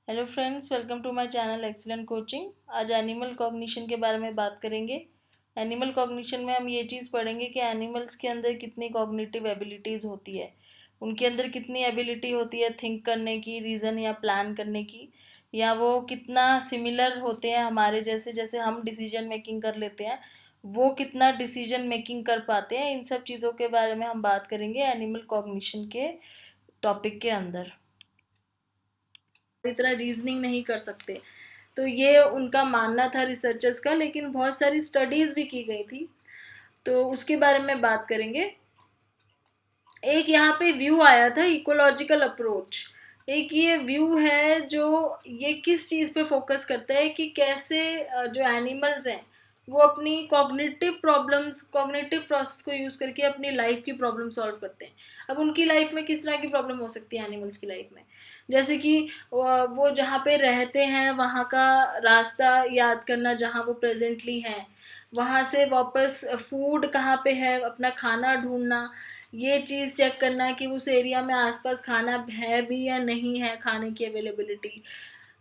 Hello friends, welcome to my channel excellent coaching. आज animal cognition के बारे में बात करेंगे। एनिमल कॉग्निशन में हम ये चीज़ पढ़ेंगे कि एनिमल्स के अंदर कितनी कॉग्निटिव एबिलिटीज़ होती है, उनके अंदर कितनी एबिलिटी होती है थिंक करने की, रीज़न या प्लान करने की, या वो कितना सिमिलर होते हैं हमारे जैसे। जैसे हम डिसीजन मेकिंग कर लेते हैं, वो कितना डिसीजन मेकिंग कर पाते हैं। इन सब चीज़ों के बारे में हम बात करेंगे एनिमल कॉग्निशन के टॉपिक के अंदर। इतना रीजनिंग नहीं कर सकते, तो ये उनका मानना था रिसर्चर्स का, लेकिन बहुत सारी स्टडीज भी की गई थी, तो उसके बारे में बात करेंगे। एक यहाँ पे व्यू आया था इकोलॉजिकल अप्रोच। एक ये व्यू है जो ये किस चीज़ पे फोकस करता है कि कैसे जो एनिमल्स हैं वो अपनी कॉग्निटिव प्रोसेस को यूज़ करके अपनी लाइफ की प्रॉब्लम सॉल्व करते हैं। अब उनकी लाइफ में किस तरह की प्रॉब्लम हो सकती है एनिमल्स की लाइफ में, जैसे कि वो जहाँ पे रहते हैं वहाँ का रास्ता याद करना, जहाँ वो प्रेजेंटली हैं वहाँ से वापस फूड कहाँ पे है, अपना खाना ढूंढना, ये चीज़ चेक करना कि उस एरिया में आसपास खाना है भी या नहीं है, खाने की अवेलेबिलिटी।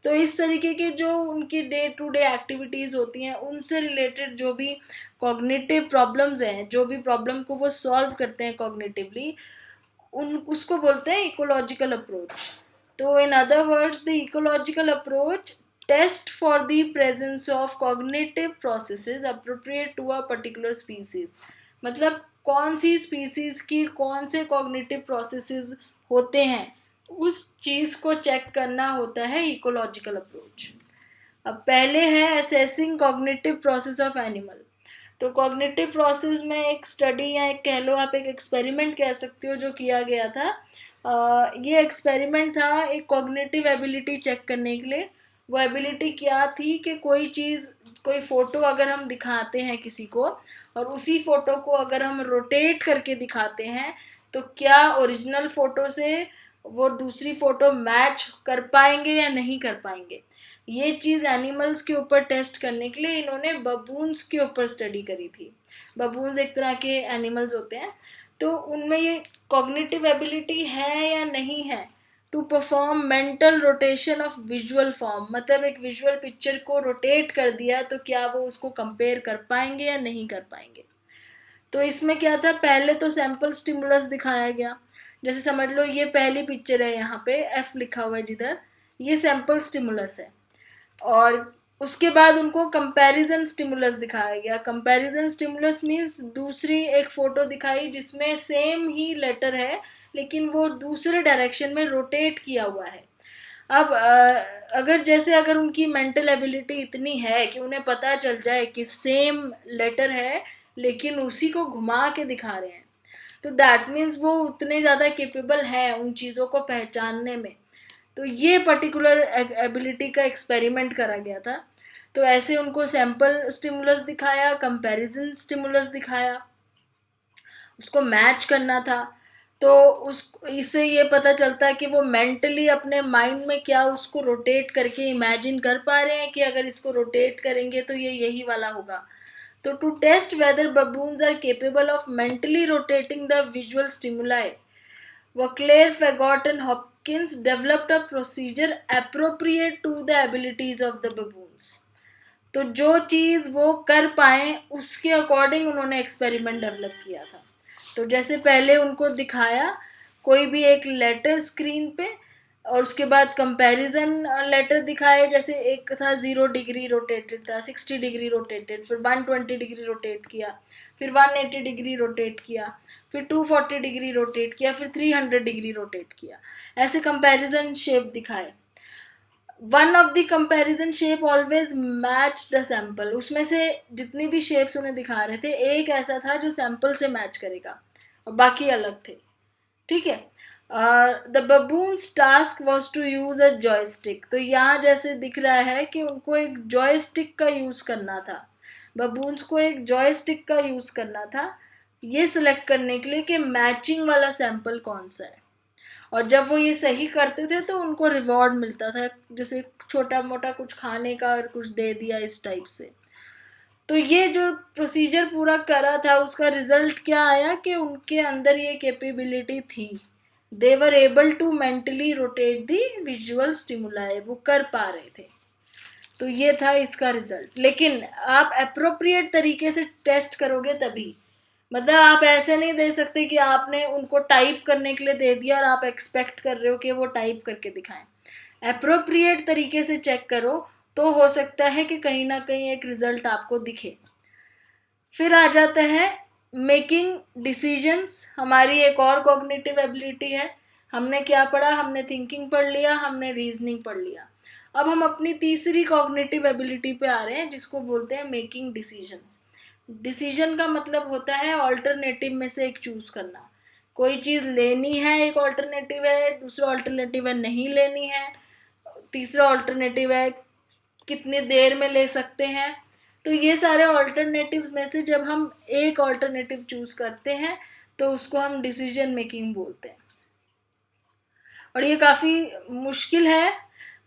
तो इस तरीके के जो उनकी डे टू डे एक्टिविटीज़ होती हैं उनसे रिलेटेड जो भी कॉग्निटिव प्रॉब्लम्स हैं, जो भी प्रॉब्लम को वो सॉल्व करते हैं कॉग्निटिवली, उन उसको बोलते हैं इकोलॉजिकल अप्रोच। तो in other words the ecological approach test for the presence of cognitive processes appropriate to a particular species. मतलब कौन सी स्पीसीज की कौन से कॉग्निटिव प्रोसेसेस होते हैं, उस चीज़ को चेक करना होता है इकोलॉजिकल अप्रोच। अब पहले है assessing cognitive process of animal. तो कॉग्निटिव प्रोसेस में एक स्टडी या एक कह लो, आप एक एक्सपेरिमेंट कह सकते हो, जो किया गया था। ये एक्सपेरिमेंट था एक कॉग्निटिव एबिलिटी चेक करने के लिए। वो एबिलिटी क्या थी कि कोई चीज़, कोई फ़ोटो अगर हम दिखाते हैं किसी को और उसी फ़ोटो को अगर हम रोटेट करके दिखाते हैं, तो क्या ओरिजिनल फ़ोटो से वो दूसरी फ़ोटो मैच कर पाएंगे या नहीं कर पाएंगे। ये चीज़ एनिमल्स के ऊपर टेस्ट करने के लिए इन्होंने बबून्स के ऊपर स्टडी करी थी। बबून्स एक तरह के एनिमल्स होते हैं, तो उनमें ये कॉग्निटिव एबिलिटी है या नहीं है to perform mental rotation of visual form. मतलब एक विजुअल पिक्चर को रोटेट कर दिया तो क्या वो उसको कंपेयर कर पाएंगे या नहीं कर पाएंगे। तो इसमें क्या था, पहले तो सैंपल स्टिमुलस दिखाया गया। जैसे समझ लो ये पहली पिक्चर है, यहाँ पे एफ लिखा हुआ है जिधर, ये सैंपल स्टिमुलस है। और उसके बाद उनको कंपैरिजन स्टिमुलस दिखाया गया। कंपैरिजन स्टिमुलस मीन्स दूसरी एक फोटो दिखाई जिसमें सेम ही लेटर है लेकिन वो दूसरे डायरेक्शन में रोटेट किया हुआ है। अब अगर उनकी मेंटल एबिलिटी इतनी है कि उन्हें पता चल जाए कि सेम लेटर है लेकिन उसी को घुमा के दिखा रहे हैं, तो दैट मीन्स वो उतने ज़्यादा केपेबल है उन चीज़ों को पहचानने में। तो ये पर्टिकुलर एबिलिटी का एक्सपेरिमेंट करा गया था। तो ऐसे उनको सैंपल स्टिमुलस दिखाया, कंपैरिजन स्टिमुलस दिखाया, उसको मैच करना था। तो उस इससे ये पता चलता है कि वो मेंटली अपने माइंड में क्या उसको रोटेट करके इमेजिन कर पा रहे हैं कि अगर इसको रोटेट करेंगे तो ये यही वाला होगा। तो to test whether baboons are capable of mentally rotating the visual stimuli, Claire Fagot and Hopkins developed a procedure appropriate to the abilities of the baboons। तो जो चीज़ वो कर पाए उसके अकॉर्डिंग उन्होंने एक्सपेरिमेंट डेवलप किया था। तो जैसे पहले उनको दिखाया कोई भी एक लेटर स्क्रीन पे, और उसके बाद कंपैरिजन लेटर दिखाए। जैसे एक था 0 डिग्री रोटेटेड था, 60 डिग्री रोटेटेड, फिर 120 डिग्री रोटेट किया, फिर 180 डिग्री रोटेट किया, फिर 240 डिग्री रोटेट किया, फिर 300 डिग्री रोटेट किया। ऐसे कंपैरिजन शेप दिखाए। One of the comparison shape always match the sample. उसमें से जितनी भी शेप्स उन्हें दिखा रहे थे, एक ऐसा था जो सैंपल से मैच करेगा और बाकी अलग थे। ठीक है। The baboons task was to use a joystick. तो यहाँ जैसे दिख रहा है कि उनको एक जॉयस्टिक का यूज करना था, बबून्स को एक जॉयस्टिक का यूज करना था ये सिलेक्ट करने के लिए कि मैचिंग वाला सैंपल कौन सा है। और जब वो ये सही करते थे तो उनको रिवॉर्ड मिलता था, जैसे छोटा मोटा कुछ खाने का और कुछ दे दिया, इस टाइप से। तो ये जो प्रोसीजर पूरा करा था उसका रिजल्ट क्या आया कि उनके अंदर ये कैपेबिलिटी थी they were able to mentally rotate the visual stimuli, वो कर पा रहे थे। तो ये था इसका रिजल्ट। लेकिन आप अप्रोप्रिएट तरीके से टेस्ट करोगे तभी, मतलब आप ऐसे नहीं दे सकते कि आपने उनको टाइप करने के लिए दे दिया और आप एक्सपेक्ट कर रहे हो कि वो टाइप करके दिखाएं। अप्रोप्रिएट तरीके से चेक करो तो हो सकता है कि कहीं ना कहीं एक रिजल्ट आपको दिखे। फिर आ जाता है मेकिंग डिसीजंस, हमारी एक और कॉग्निटिव एबिलिटी है। हमने क्या पढ़ा, हमने थिंकिंग पढ़ लिया, हमने रीजनिंग पढ़ लिया। अब हम अपनी तीसरी कॉग्निटिव एबिलिटी पे आ रहे हैं जिसको बोलते हैं मेकिंग डिसीजंस। डिसीजन का मतलब होता है ऑल्टरनेटिव में से एक चूज करना। कोई चीज़ लेनी है, एक ऑल्टरनेटिव है, दूसरा ऑल्टरनेटिव है नहीं लेनी है, तीसरा ऑल्टरनेटिव है कितनी देर में ले सकते हैं। तो ये सारे ऑल्टरनेटिव्स में से जब हम एक ऑल्टरनेटिव चूज करते हैं तो उसको हम डिसीजन मेकिंग बोलते हैं। और ये काफ़ी मुश्किल है,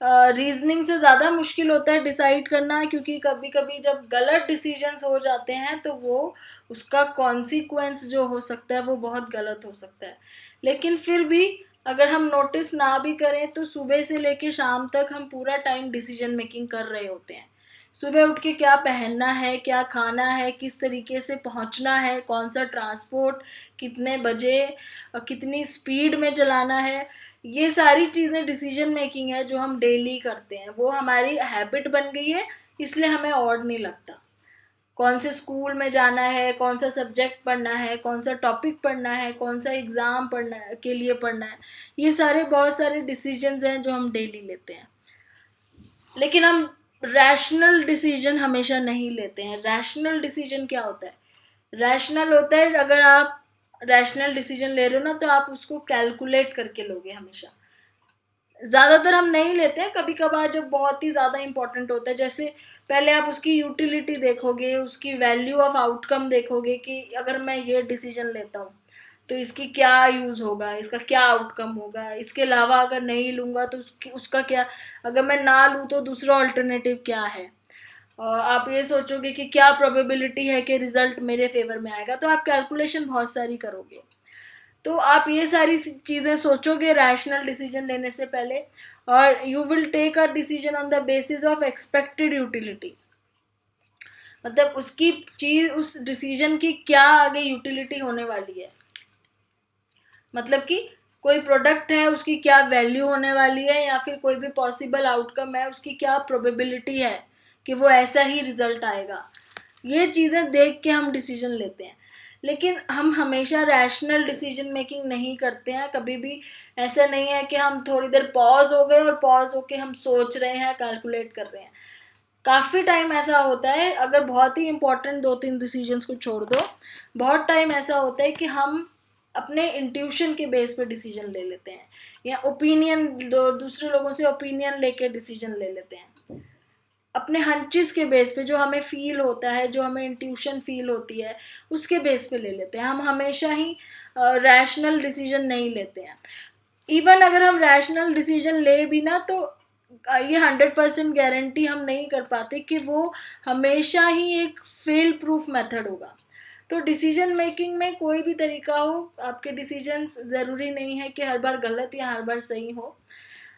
रीजनिंग से ज़्यादा मुश्किल होता है डिसाइड करना, क्योंकि कभी कभी जब गलत डिसीजंस हो जाते हैं तो वो उसका कॉन्सिक्वेंस जो हो सकता है वो बहुत गलत हो सकता है। लेकिन फिर भी अगर हम नोटिस ना भी करें तो सुबह से लेके शाम तक हम पूरा टाइम डिसीजन मेकिंग कर रहे होते हैं। सुबह उठ के क्या पहनना है, क्या खाना है, किस तरीके से पहुंचना है, कौन सा ट्रांसपोर्ट, कितने बजे, कितनी स्पीड में चलाना है, ये सारी चीज़ें डिसीजन मेकिंग है जो हम डेली करते हैं। वो हमारी हैबिट बन गई है, इसलिए हमें ऑड नहीं लगता। कौन से स्कूल में जाना है, कौन सा सब्जेक्ट पढ़ना है, कौन सा टॉपिक पढ़ना है, कौन सा एग्ज़ाम पढ़ना के लिए पढ़ना है, ये सारे बहुत सारे डिसीजंस हैं जो हम डेली लेते हैं। लेकिन हम रैशनल डिसीजन हमेशा नहीं लेते हैं। रैशनल डिसीजन क्या होता है? रैशनल होता है अगर आप रैशनल डिसीजन ले रहे हो ना तो आप उसको कैलकुलेट करके लोगे हमेशा। ज़्यादातर हम नहीं लेते हैं, कभी कभार जब बहुत ही ज़्यादा इंपॉर्टेंट होता है, जैसे पहले आप उसकी यूटिलिटी देखोगे, उसकी वैल्यू ऑफ आउटकम देखोगे कि अगर मैं ये डिसीजन लेता हूँ तो इसकी क्या यूज़ होगा, इसका क्या आउटकम होगा, इसके अलावा अगर नहीं लूँगा तो उसका क्या, अगर मैं ना लूँ तो दूसरा ऑल्टरनेटिव क्या है, और आप ये सोचोगे कि क्या प्रोबेबिलिटी है कि रिजल्ट मेरे फेवर में आएगा, तो आप कैलकुलेशन बहुत सारी करोगे। तो आप ये सारी चीज़ें सोचोगे रैशनल डिसीजन लेने से पहले, और you will take a decision on the basis of expected utility. मतलब उसकी चीज़, उस डिसीजन की क्या आगे यूटिलिटी होने वाली है, मतलब कि कोई प्रोडक्ट है उसकी क्या वैल्यू होने वाली है, या फिर कोई भी पॉसिबल आउटकम है उसकी क्या प्रोबेबिलिटी है कि वो ऐसा ही रिजल्ट आएगा। ये चीज़ें देख के हम डिसीजन लेते हैं। लेकिन हम हमेशा रैशनल डिसीजन मेकिंग नहीं करते हैं कभी भी। ऐसा नहीं है कि हम थोड़ी देर पॉज हो गए और पॉज होके हम सोच रहे हैं, कैलकुलेट कर रहे हैं। काफ़ी टाइम ऐसा होता है, अगर बहुत ही इंपॉर्टेंट 2-3 डिसीजंस को छोड़ दो, बहुत टाइम ऐसा होता है कि हम अपने इंट्यूशन के बेस पे डिसीजन ले लेते हैं, या ओपिनियन, दूसरे लोगों से ओपिनियन लेके डिसीजन ले लेते हैं। अपने हंचिस के बेस पे, जो हमें फील होता है, जो हमें इंट्यूशन फील होती है, उसके बेस पे ले लेते हैं। हम हमेशा ही रैशनल डिसीजन नहीं लेते हैं। इवन अगर हम रैशनल डिसीजन ले भी ना तो ये 100% गारंटी हम नहीं कर पाते कि वो हमेशा ही एक फेल प्रूफ मेथड होगा। तो डिसीजन मेकिंग में कोई भी तरीका हो, आपके डिसीजंस ज़रूरी नहीं है कि हर बार गलत या हर बार सही हो।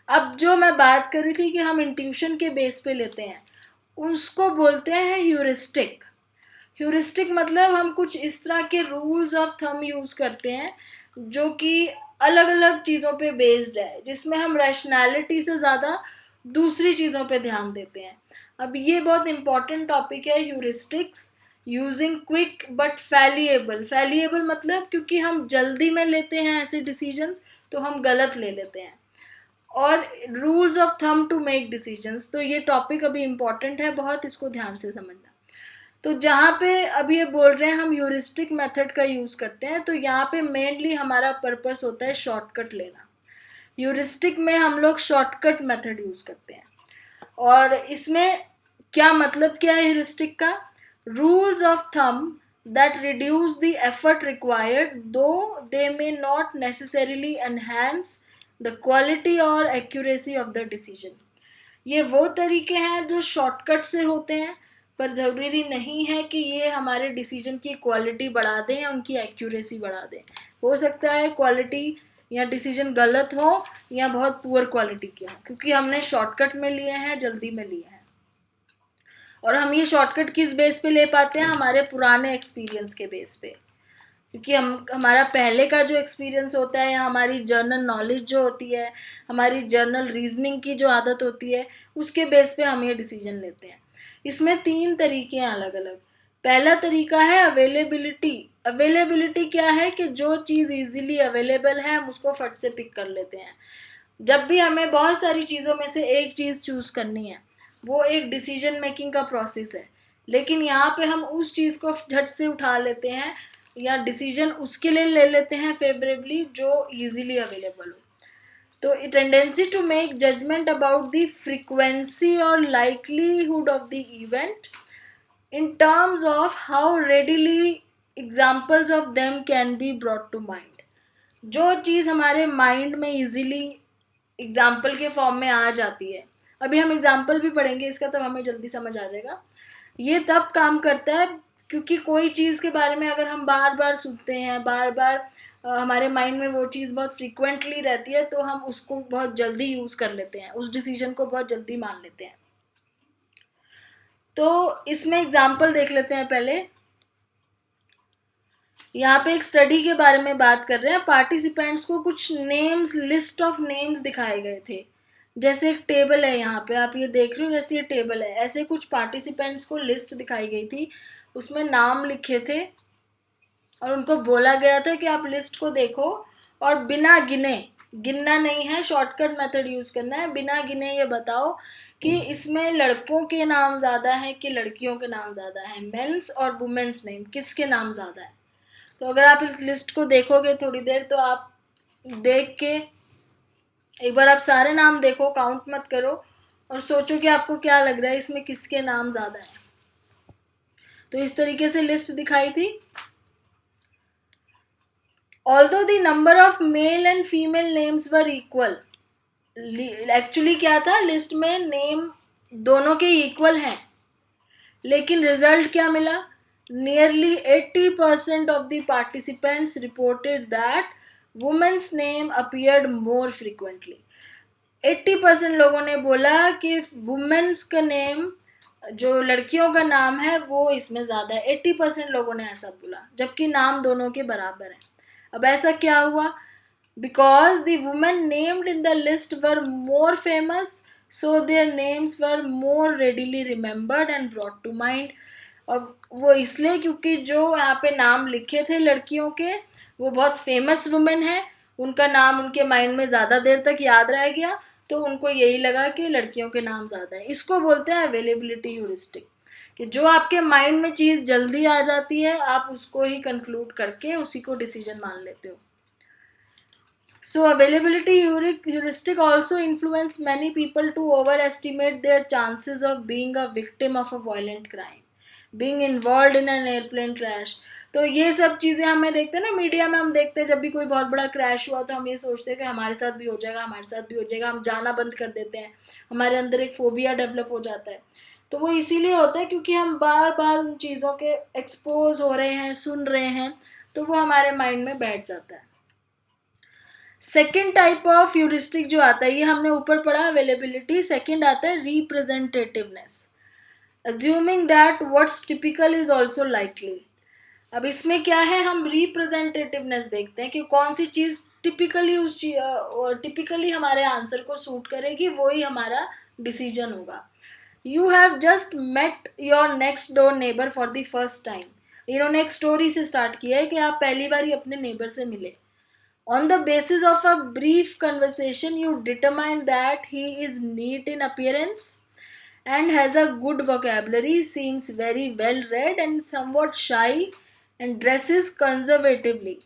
अब जो मैं बात कर रही थी कि हम इंट्यूशन के बेस पे लेते हैं, उसको बोलते हैं ह्यूरिस्टिक। ह्यूरिस्टिक मतलब हम कुछ इस तरह के रूल्स ऑफ थंब यूज़ करते हैं जो कि अलग अलग चीज़ों पे बेस्ड है, जिसमें हम रैशनैलिटी से ज़्यादा दूसरी चीज़ों पे ध्यान देते हैं। अब ये बहुत इंपॉर्टेंट टॉपिक है, ह्यूरिस्टिक्स यूजिंग क्विक बट फैलिएबल। फैलिएबल मतलब क्योंकि हम जल्दी में लेते हैं ऐसे डिसीजंस तो हम गलत ले लेते हैं, और rules of thumb to make decisions. तो ये टॉपिक अभी इम्पॉर्टेंट है बहुत, इसको ध्यान से समझना। तो जहाँ पे अभी ये बोल रहे हैं हम ह्यूरिस्टिक मेथड का यूज़ करते हैं, तो यहाँ पे मेनली हमारा पर्पस होता है शॉर्टकट लेना। ह्यूरिस्टिक में हम लोग शॉर्टकट मेथड यूज़ करते हैं, और इसमें क्या मतलब क्या है ह्यूरिस्टिक का? Rules of thumb that reduce the effort required though they may not necessarily enhance the quality or accuracy of the decision। ये वो तरीके हैं जो शॉर्टकट से होते हैं, पर ज़रूरी नहीं है कि ये हमारे डिसीजन की क्वालिटी बढ़ा दें या उनकी एक्यूरेसी बढ़ा दें। हो सकता है क्वालिटी या डिसीजन गलत हो या बहुत पुअर क्वालिटी के हो, क्योंकि हमने शॉर्टकट में लिए हैं, जल्दी में लिए हैं। और हम ये शॉर्टकट किस बेस पे ले पाते हैं? हमारे पुराने एक्सपीरियंस के बेस पे, क्योंकि हमारा पहले का जो एक्सपीरियंस होता है या हमारी जर्नल नॉलेज जो होती है, हमारी जर्नल रीजनिंग की जो आदत होती है, उसके बेस पे हम ये डिसीजन लेते हैं। इसमें 3 तरीके हैं अलग अलग। पहला तरीका है अवेलेबिलिटी। अवेलेबिलिटी क्या है कि जो चीज़ इजीली अवेलेबल है हम उसको फट से पिक कर लेते हैं। जब भी हमें बहुत सारी चीज़ों में से एक चीज़ चूज़ करनी है, वो एक डिसीजन मेकिंग का प्रोसेस है, लेकिन यहाँ पे हम उस चीज़ को झट से उठा लेते हैं या डिसीजन उसके लिए ले लेते हैं फेवरेबली जो इजीली अवेलेबल हो। तो tendency to make judgement about the frequency और likelihood of the event in terms of how readily examples of them can be brought to mind। जो चीज़ हमारे माइंड में इजीली एग्जाम्पल के फॉर्म में आ जाती है, अभी हम एग्जाम्पल भी पढ़ेंगे इसका, तब हमें जल्दी समझ आ जाएगा। ये तब काम करता है क्योंकि कोई चीज़ के बारे में अगर हम बार बार सुनते हैं, बार बार हमारे माइंड में वो चीज़ बहुत फ्रीक्वेंटली रहती है, तो हम उसको बहुत जल्दी यूज़ कर लेते हैं, उस डिसीजन को बहुत जल्दी मान लेते हैं। तो इसमें एग्जाम्पल देख लेते हैं। पहले यहाँ पे एक स्टडी के बारे में बात कर रहे हैं। पार्टिसिपेंट्स को कुछ नेम्स, लिस्ट ऑफ नेम्स दिखाए गए थे। जैसे एक टेबल है, यहाँ पे आप ये देख रहे हो, जैसे ये टेबल है, ऐसे कुछ पार्टिसिपेंट्स को लिस्ट दिखाई गई थी, उसमें नाम लिखे थे और उनको बोला गया था कि आप लिस्ट को देखो और बिना गिने, गिनना नहीं है, शॉर्टकट मेथड यूज़ करना है, बिना गिने ये बताओ कि इसमें लड़कों के नाम ज़्यादा हैं कि लड़कियों के नाम ज़्यादा हैं, मेंस और वुमेन्स नेम, किसके नाम ज़्यादा है। तो अगर आप इस लिस्ट को देखोगे थोड़ी देर, तो आप देख के एक बार आप सारे नाम देखो, काउंट मत करो, और सोचो कि आपको क्या लग रहा है इसमें किसके नाम ज़्यादा है। तो इस तरीके से लिस्ट दिखाई थी। Although the number of male and female names were equal, actually क्या था, लिस्ट में नेम दोनों के इक्वल हैं, लेकिन रिजल्ट क्या मिला? Nearly 80% of the participants reported that women's name appeared more frequently. 80% लोगों ने बोला कि वुमेन्स का नेम, जो लड़कियों का नाम है, वो इसमें ज़्यादा है। 80% लोगों ने ऐसा बोला, जबकि नाम दोनों के बराबर है। अब ऐसा क्या हुआ? Because the women named in the list were more famous, so their names were more readily remembered and brought to mind। और वो इसलिए क्योंकि जो यहाँ पे नाम लिखे थे लड़कियों के, वो बहुत फेमस वुमेन है, उनका नाम उनके माइंड में ज़्यादा देर तक याद रह गया, तो उनको यही लगा कि लड़कियों के नाम ज़्यादा है। इसको बोलते हैं अवेलेबिलिटी ह्यूरिस्टिक, कि जो आपके माइंड में चीज़ जल्दी आ जाती है, आप उसको ही कंक्लूड करके उसी को डिसीजन मान लेते हो। So availability heuristic also influence many people to overestimate their chances of being a victim of a violent crime, being involved in an airplane crash। तो ये सब चीज़ें हमें देखते हैं ना, मीडिया में हम देखते हैं, जब भी कोई बहुत बड़ा क्रैश हुआ तो हम ये सोचते हैं कि हमारे साथ भी हो जाएगा, हमारे साथ भी हो जाएगा, हम जाना बंद कर देते हैं, हमारे अंदर एक फोबिया डेवलप हो जाता है। तो वो इसीलिए होता है क्योंकि हम बार बार उन चीज़ों के एक्सपोज हो रहे हैं, सुन रहे हैं, तो वो हमारे माइंड में बैठ जाता है। सेकेंड टाइप ऑफ ह्यूरिस्टिक जो आता है, ये हमने ऊपर पढ़ा अवेलेबिलिटी। सेकेंड आता है representativeness, assuming that what's typical is also likely. अब इसमें क्या है, हम रिप्रेजेंटेटिवनेस देखते हैं कि कौन सी चीज़ टिपिकली हमारे आंसर को सूट करेगी, वही हमारा डिसीजन होगा। You have just met your next door neighbour for the first time. इन्होंने एक स्टोरी से स्टार्ट किया है कि आप पहली बार ही अपने नेबर से मिले। On the basis of a brief conversation, you determine that he is neat in appearance and has a good vocabulary, seems very well read and somewhat shy and dresses conservatively।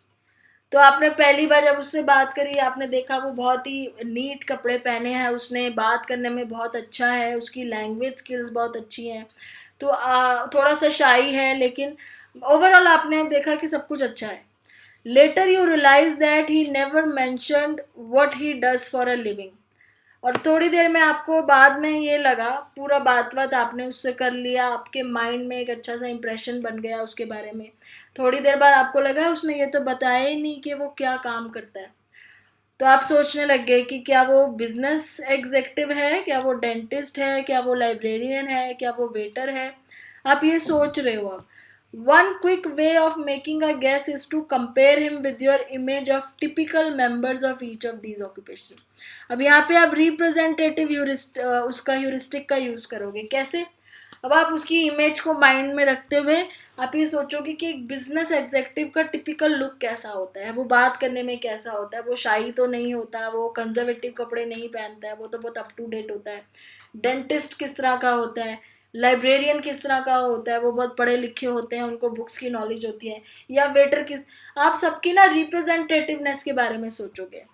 तो आपने पहली बार जब उससे बात करी, आपने देखा वो बहुत ही नीट कपड़े पहने हैं, उसने बात करने में बहुत अच्छा है, उसकी लैंग्वेज स्किल्स बहुत अच्छी हैं, तो थोड़ा सा शाई है, लेकिन ओवरऑल आपने देखा कि सब कुछ अच्छा है। Later you realize that he never mentioned what he does for a living। और थोड़ी देर में आपको बाद में ये लगा, पूरा बात आपने उससे कर लिया, आपके माइंड में एक अच्छा सा इंप्रेशन बन गया उसके बारे में। थोड़ी देर बाद आपको लगा उसने ये तो बताया ही नहीं कि वो क्या काम करता है। तो आप सोचने लग गए कि क्या वो बिजनेस एग्जेक्टिव है, क्या वो डेंटिस्ट है, क्या वो लाइब्रेरियन है, क्या वो वेटर है। आप ये सोच रहे हो। अब one quick way of making a guess is to compare him with your image of typical members of each of these occupation. अब यहाँ पे आप रिप्रेजेंटेटिव उसका ह्यूरिस्टिक का यूज करोगे। कैसे? अब आप उसकी इमेज को माइंड में रखते हुए आप ये सोचोगे कि एक बिजनेस एग्जेक्टिव का टिपिकल लुक कैसा होता है, वो बात करने में कैसा होता है, वो शाही तो नहीं होता, वो कंजर्वेटिव कपड़े नहीं पहनता है, वो तो बहुत अप टू डेट होता है। डेंटिस्ट किस तरह का होता है, लाइब्रेरियन किस तरह का होता है, वो बहुत पढ़े लिखे होते हैं, उनको बुक्स की नॉलेज होती है, या वेटर किस। आप सबकी ना रिप्रेजेंटेटिवनेस के बारे में सोचोगे।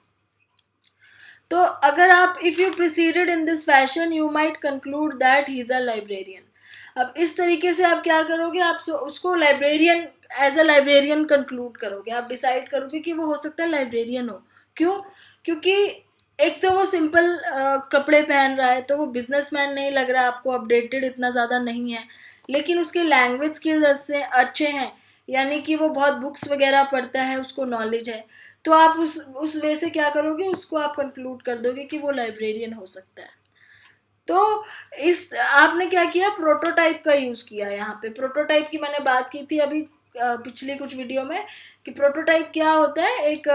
तो अगर आप if you proceeded in this fashion you might conclude that he is a librarian. अब इस तरीके से आप क्या करोगे, आप उसको librarian as a librarian conclude करोगे। आप डिसाइड करोगे कि वो हो सकता है लाइब्रेरियन हो। क्यों? क्योंकि एक तो वो सिंपल कपड़े पहन रहा है, तो वो बिजनेसमैन नहीं लग रहा, आपको अपडेटेड इतना ज़्यादा नहीं है, लेकिन उसके लैंग्वेज स्किल्स अच्छे हैं, यानी कि वो बहुत बुक्स वगैरह पढ़ता है, उसको नॉलेज है। तो आप उस वे से क्या करोगे, उसको आप कंक्लूड कर दोगे कि वो लाइब्रेरियन हो सकता है। तो इस आपने क्या किया, प्रोटोटाइप का यूज़ किया। यहाँ पे प्रोटोटाइप की मैंने बात की थी अभी पिछली कुछ वीडियो में, कि प्रोटोटाइप क्या होता है, एक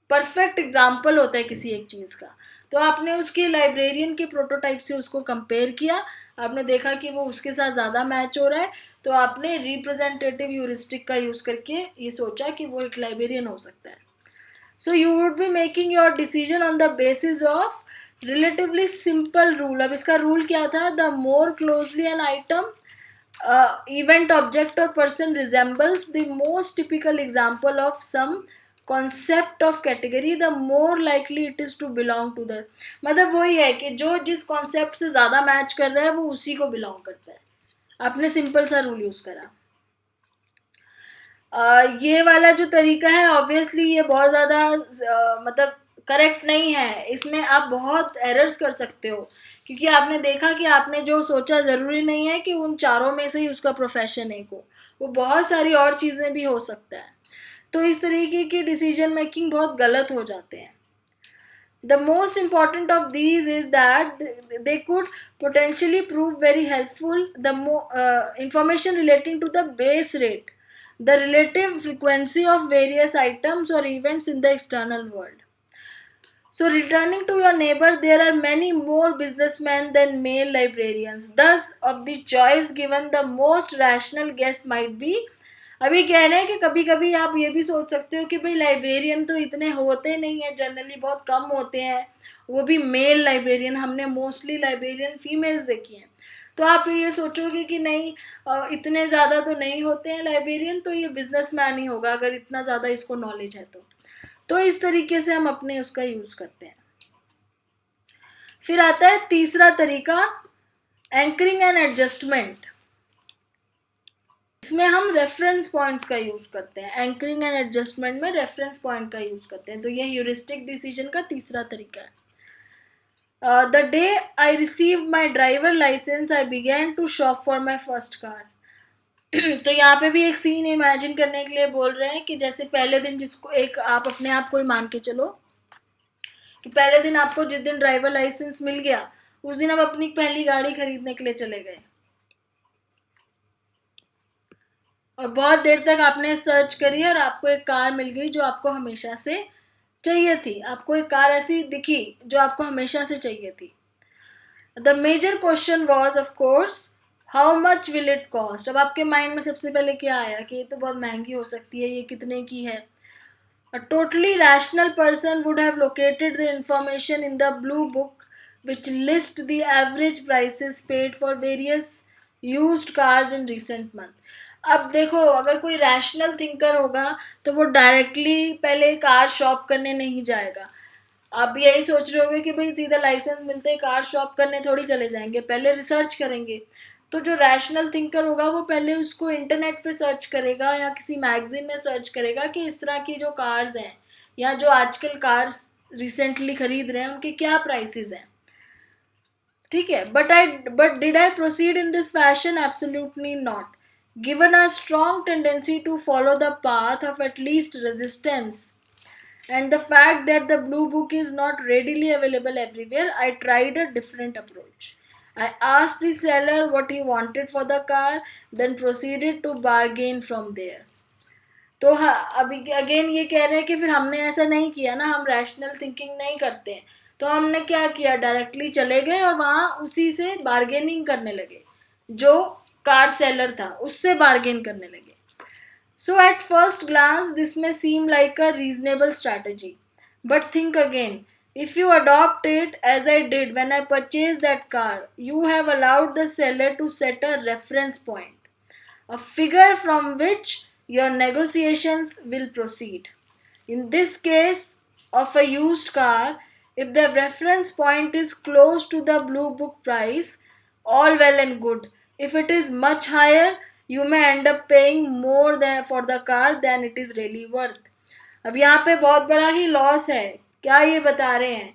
परफेक्ट एग्जाम्पल होता है किसी एक चीज़ का। तो आपने उसके लाइब्रेरियन के प्रोटोटाइप से उसको कंपेयर किया, आपने देखा कि वो उसके साथ ज़्यादा मैच हो रहा है, तो आपने रिप्रेजेंटेटिव ह्यूरिस्टिक का यूज़ करके ये सोचा कि वो एक लाइब्रेरियन हो सकता है। So you would be making your decision on the basis of relatively simple rule. अब इसका रूल क्या था, the more closely an item, event, object or person resembles the most typical example of some concept of category, the more likely it is to belong to the। मतलब वही है कि जो जिस कॉन्सेप्ट से ज़्यादा मैच कर रहा है वो उसी को बिलोंग करता है। आपने सिंपल सा रूल यूज़ करा। ये वाला जो तरीका है ऑब्वियसली ये बहुत ज़्यादा मतलब करेक्ट नहीं है, इसमें आप बहुत एरर्स कर सकते हो, क्योंकि आपने देखा कि आपने जो सोचा ज़रूरी नहीं है कि उन चारों में से ही उसका प्रोफेशन एक हो, वो बहुत सारी और चीज़ें भी हो सकता है। तो इस तरीके की डिसीजन मेकिंग बहुत गलत हो जाते हैं। The most important of these is that they could potentially prove very helpful. The information relating to the base rate, the relative frequency of various items or events in the external world. So, returning to your neighbor, there are many more businessmen than male librarians. Thus, of the choice given, the most rational guess might be। अभी कह रहे हैं कि कभी कभी आप ये भी सोच सकते हो कि भाई लाइब्रेरियन तो इतने होते नहीं हैं, जनरली बहुत कम होते हैं, वो भी मेल लाइब्रेरियन। हमने मोस्टली लाइब्रेरियन फीमेल्स देखी हैं। तो आप फिर ये सोचोगे कि नहीं इतने ज़्यादा तो नहीं होते हैं लाइब्रेरियन, तो ये बिजनेसमैन ही होगा अगर इतना ज़्यादा इसको नॉलेज है तो इस तरीके से हम अपने उसका यूज़ करते हैं। फिर आता है तीसरा तरीका, एंकरिंग एंड एडजस्टमेंट। इसमें हम रेफरेंस पॉइंट्स का यूज़ करते हैं। एंकरिंग एंड एडजस्टमेंट में रेफरेंस पॉइंट का यूज़ करते हैं। तो ये ह्यूरिस्टिक डिसीजन का तीसरा तरीका है। The day I receive my driver licence I began to shop for my first car. तो यहाँ पे भी एक सीन इमेजिन करने के लिए बोल रहे हैं कि जैसे पहले दिन जिसको एक आप अपने आप को ही मान के चलो कि पहले दिन आपको जिस दिन ड्राइवर लाइसेंस मिल गया उस दिन आप अपनी पहली गाड़ी खरीदने के लिए चले गए, और बहुत देर तक आपने सर्च करी और आपको एक कार मिल गई जो आपको हमेशा से चाहिए थी। आपको एक कार ऐसी दिखी जो आपको हमेशा से चाहिए थी। The major question was of course how much will it cost. अब आपके माइंड में सबसे पहले क्या आया कि ये तो बहुत महंगी हो सकती है, ये कितने की है। A totally rational person would have located the information in the blue book which list the average prices paid for various used cars in recent month। अब देखो अगर कोई रैशनल थिंकर होगा तो वो डायरेक्टली पहले कार शॉप करने नहीं जाएगा। आप भी यही सोच रहे होगे कि भाई सीधा लाइसेंस मिलते ही कार शॉप करने थोड़ी चले जाएंगे, पहले रिसर्च करेंगे। तो जो रैशनल थिंकर होगा वो पहले उसको इंटरनेट पे सर्च करेगा या किसी मैगजीन में सर्च करेगा कि इस तरह की जो कार्स हैं या जो आजकल कार्स रिसेंटली खरीद रहे हैं उनके क्या प्राइसेस हैं। ठीक है, but did I proceed in this fashion? Absolutely not. Given a strong tendency to follow the path of at least resistance and the fact that the blue book is not readily available everywhere, I tried a different approach. I asked the seller what he wanted for the car, then proceeded to bargain from there. तो हाँ, अभी again ये कह रहे हैं कि फिर हमने ऐसा नहीं किया ना, हम रैशनल थिंकिंग नहीं करते हैं, तो हमने क्या किया, डायरेक्टली चले गए और वहाँ उसी से बार्गेनिंग करने लगे, जो कार सेलर था उससे बार्गेन करने लगे. So at first glance, this may seem like a reasonable strategy. But think again. If you adopt it as I did when I purchased that car, you have allowed the seller to set a reference point, a figure from which your negotiations will proceed. In this case of a used car, if the reference point is close to the blue book price, all well and good. If it is much higher, you may end up paying more for the car than it is really worth. अब यहाँ पे बहुत बड़ा ही loss है. क्या ये बता रहे हैं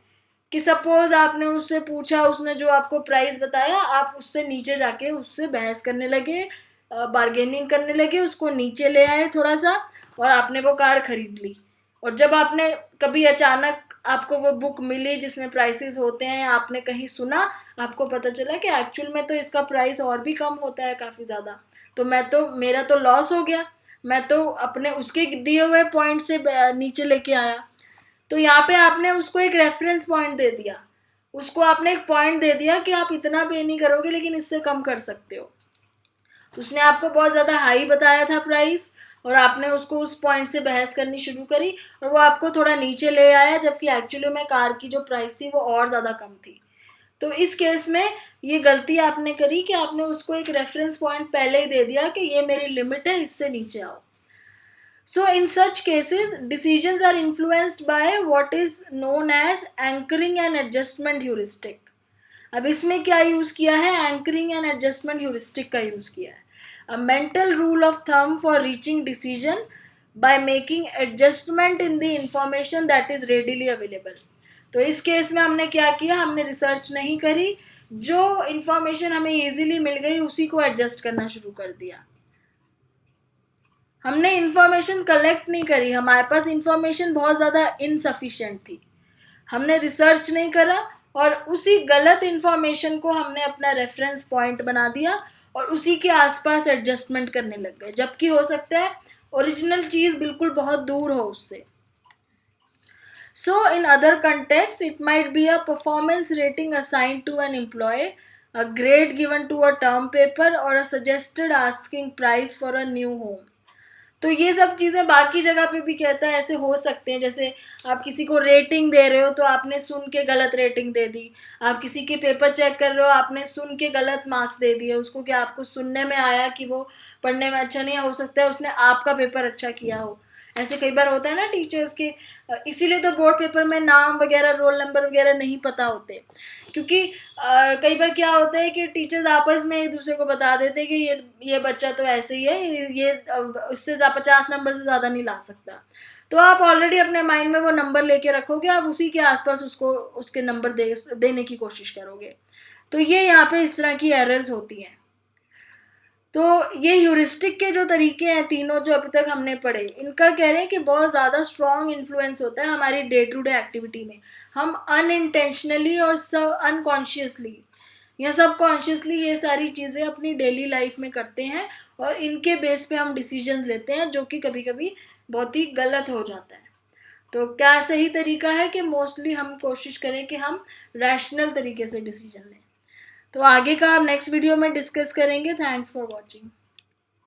कि सपोज आपने उससे पूछा, उसने जो आपको प्राइस बताया, आप उससे नीचे जाके उससे बहस करने लगे, बार्गेनिंग करने लगे, उसको नीचे ले आए थोड़ा सा, और आपने वो कार खरीद ली. और जब आपने कभी अचानक आपको वो बुक मिली जिसमें प्राइसेस होते हैं, आपने कहीं सुना, आपको पता चला कि एक्चुअल में तो इसका प्राइस और भी कम होता है काफ़ी ज़्यादा, तो मेरा तो लॉस हो गया, मैं तो अपने उसके दिए हुए पॉइंट से नीचे लेके आया. तो यहाँ पे आपने उसको एक रेफरेंस पॉइंट दे दिया, उसको आपने एक पॉइंट दे दिया कि आप इतना पे नहीं करोगे लेकिन इससे कम कर सकते हो. उसने आपको बहुत ज़्यादा हाई बताया था प्राइस, और आपने उसको उस पॉइंट से बहस करनी शुरू करी, और वो आपको थोड़ा नीचे ले आया, जबकि एक्चुअली में कार की जो प्राइस थी वो और ज़्यादा कम थी. तो इस केस में ये गलती आपने करी कि आपने उसको एक रेफरेंस पॉइंट पहले ही दे दिया कि ये मेरी लिमिट है, इससे नीचे आओ. So in such cases, decisions are influenced by what is known as anchoring and adjustment heuristic. अब इसमें क्या यूज़ किया है, एंकरिंग एंड एडजस्टमेंट ह्यूरिस्टिक का यूज़ किया है. अ mental rule of thumb for reaching decision by making adjustment in the information that is readily available. तो इस केस में हमने क्या किया, हमने रिसर्च नहीं करी, जो इंफॉर्मेशन हमें ईजिली मिल गई उसी को एडजस्ट करना शुरू कर दिया. हमने इंफॉर्मेशन कलेक्ट नहीं करी, हमारे पास इंफॉर्मेशन बहुत ज़्यादा इनसफिशिएंट थी, हमने रिसर्च नहीं करा, और उसी गलत इंफॉर्मेशन को हमने अपना रेफरेंस पॉइंट बना दिया और उसी के आसपास एडजस्टमेंट करने लग गए, जबकि हो सकता है ओरिजिनल चीज़ बिल्कुल बहुत दूर हो उससे. So in other contexts, it might be a performance rating assigned to an employee, a grade given to a term paper, or a suggested asking price for a new home. तो ये सब चीज़ें बाकी जगह पे भी कहता है ऐसे हो सकते हैं. जैसे आप किसी को रेटिंग दे रहे हो तो आपने सुन के गलत रेटिंग दे दी, आप किसी के पेपर चेक कर रहे हो, आपने सुन के गलत मार्क्स दे दिए उसको, कि आपको सुनने में आया कि वो पढ़ने में अच्छा नहीं है, हो सकता है उसने आपका पेपर अच्छा किया हो. ऐसे कई बार होता है ना टीचर्स के, इसीलिए तो बोर्ड पेपर में नाम वगैरह, रोल नंबर वगैरह नहीं पता होते, क्योंकि कई बार क्या होता है कि टीचर्स आपस में एक दूसरे को बता देते हैं कि ये बच्चा तो ऐसे ही है, ये उससे 50 नंबर से ज़्यादा नहीं ला सकता. तो आप ऑलरेडी अपने माइंड में वो नंबर लेके रखोगे, आप उसी के आसपास उसको उसके नंबर देने की कोशिश करोगे. तो ये यहाँ पे इस तरह की एरर्स होती हैं. तो ये ह्यूरिस्टिक के जो तरीके हैं तीनों जो अभी तक हमने पढ़े, इनका कह रहे हैं कि बहुत ज़्यादा स्ट्रॉन्ग इन्फ्लुएंस होता है हमारी डे टू डे एक्टिविटी में. हम अनइंटेंशनली और अनकॉन्शियसली या सबकॉन्शियसली ये सारी चीज़ें अपनी डेली लाइफ में करते हैं, और इनके बेस पे हम डिसीजंस लेते हैं, जो कि कभी कभी बहुत ही गलत हो जाता है. तो क्या सही तरीका है कि मोस्टली हम कोशिश करें कि हम रैशनल तरीके से डिसीजन लें. तो आगे का आप नेक्स्ट वीडियो में डिस्कस करेंगे. Thanks for watching.